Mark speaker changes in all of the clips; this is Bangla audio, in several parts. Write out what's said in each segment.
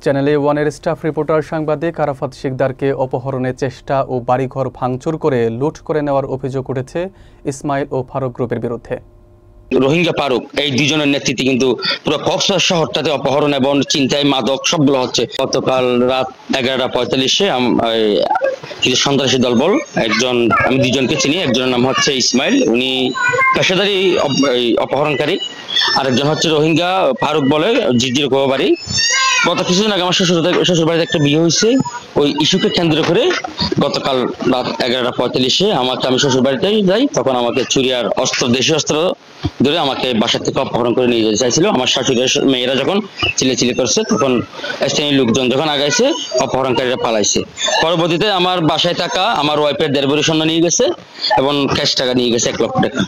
Speaker 1: চ্যানেল ওয়ানের স্টাফ রিপোর্টার সাংবাদিক আরাফাত শিকদারকে অপহরণের চেষ্টা ও বাড়িঘর ভাঙচুর করে লুট করে নেওয়ার অভিযোগ উঠেছে ইসমাইল ও ফারুক গ্রুপের বিরুদ্ধে।
Speaker 2: রোহিঙ্গা ফারুক এই দুজনের নেতৃত্বে কিন্তু পুরো কক্সবাজার শহরটাতে অপহরণ এবং চিন্তায় মাদক সবগুলো হচ্ছে। গতকাল রাত 11:45-এ কিছু সন্ত্রাসী দলবল একজন, আমি দুজনকে চিনি, একজনের নাম হচ্ছে ইসমাইল, উনি পেশাদারি অপহরণকারী, আরেকজন হচ্ছে রোহিঙ্গা ফারুক বলে জিজির বাড়ি। গত কিছুদিন আগে আমার শ্বশুর বাড়িতে একটা বিয়ে হয়েছে, ওই ইস্যুকে কেন্দ্র করে গতকাল রাত 11:45-এ আমি শ্বশুর বাড়িতে যাই, তখন আমাকে চুরি আর অস্ত্র, দেশীয় অস্ত্র ধরে আমাকে বাসা থেকে অপহরণ করে নিয়ে যেতে চাইছিল। আমার শাশুড়ির মেয়েরা যখন চিল্লাচিল্লি করছে, তখন স্থানীয় লোকজন যখন আগাইছে, অপহরণকারীরা পালাইছে। পরবর্তীতে আমার বাসায় থাকা আমার ওয়াইফের 1.5 ভরি স্বর্ণ নিয়ে গেছে এবং ক্যাশ টাকা নিয়ে গেছে 1 লক্ষ টাকা।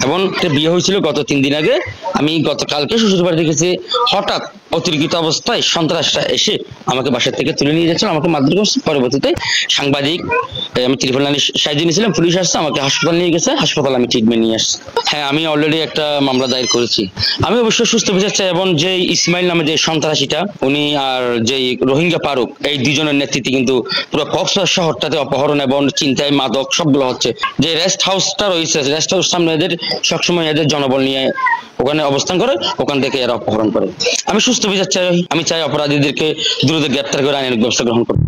Speaker 2: এবং বিয়ে হয়েছিল গত 3 দিন আগে। আমি গতকালকে শ্বশুর বাড়ি দেখেছি, হঠাৎ অতিরিক্ত অবস্থায় সন্ত্রাসটা এসে আমাকে বাসার থেকে তুলে নিয়ে যাচ্ছিল, আমাকে মারধর করছে। পরবর্তীতে সাংবাদিক, আমি ত্রিফল লাইনের সাহায্য নিয়েছিলাম, পুলিশ আসছে, আমাকে হাসপাতাল নিয়ে গেছে, হাসপাতালে আমি ট্রিটমেন্ট নিয়ে আসছি। হ্যাঁ, আমি অলরেডি একটা মামলা দায়ের করেছি। আমি অবশ্যই সুস্থ বিচার চাই এবং যে ইসমাইল নামে যে সন্ত্রাসীটা, উনি আর যে রোহিঙ্গা ফারুক, এই দুজনের নেতৃত্বে কিন্তু পুরো কক্সবাজার শহরটাতে অপহরণ এবং চিন্তায় মাদক সবগুলো হচ্ছে। যে রেস্ট হাউসটা রয়েছে, রেস্ট হাউস সামনে এদের সবসময় এদের জনবল নিয়ে ওখানে অবস্থান করে, ওখান থেকে এরা অপহরণ করে। আমি সুস্থ বিচার চাই, আমি চাই অপরাধীদেরকে দ্রুত গ্রেপ্তার করে আইনের ব্যবস্থা গ্রহণ করবে।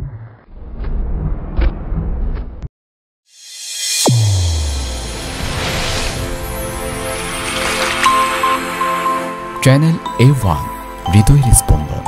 Speaker 3: চ্যানেল A1 হৃদয়ের স্পন্দন।